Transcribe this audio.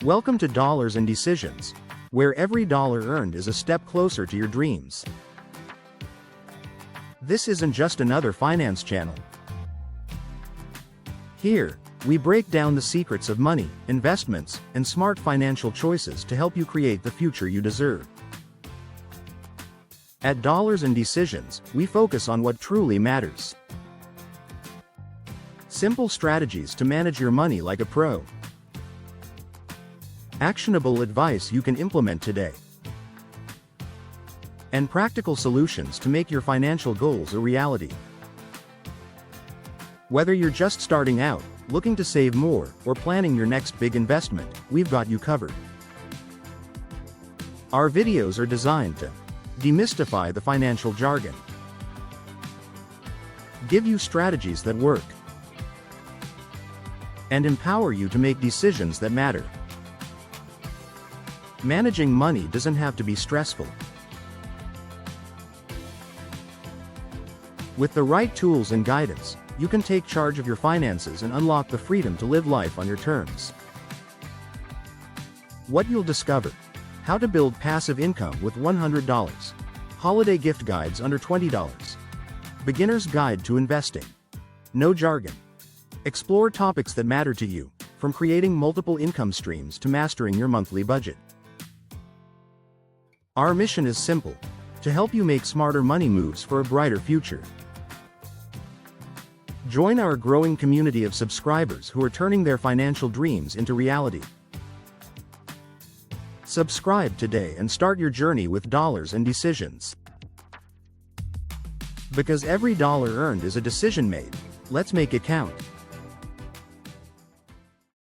Welcome to Dollars and Decisions, where every dollar earned is a step closer to your dreams. This isn't just another finance channel. Here, we break down the secrets of money, investments, and smart financial choices to help you create the future you deserve. At Dollars and Decisions, we focus on what truly matters. Simple strategies to manage your money like a pro. Actionable advice you can implement today. And practical solutions to make your financial goals a reality. Whether you're just starting out, looking to save more, or planning your next big investment, we've got you covered. Our videos are designed to demystify the financial jargon, give you strategies that work, and empower you to make decisions that matter. Managing money doesn't have to be stressful. With the right tools and guidance, you can take charge of your finances and unlock the freedom to live life on your terms. What you'll discover: how to build passive income with $100, holiday gift guides under $20, beginner's guide to investing, no jargon. Explore topics that matter to you, from creating multiple income streams to mastering your monthly budget. Our mission is simple: to help you make smarter money moves for a brighter future. Join our growing community of subscribers who are turning their financial dreams into reality. Subscribe today and start your journey with Dollars and Decisions. Because every dollar earned is a decision made. Let's make it count.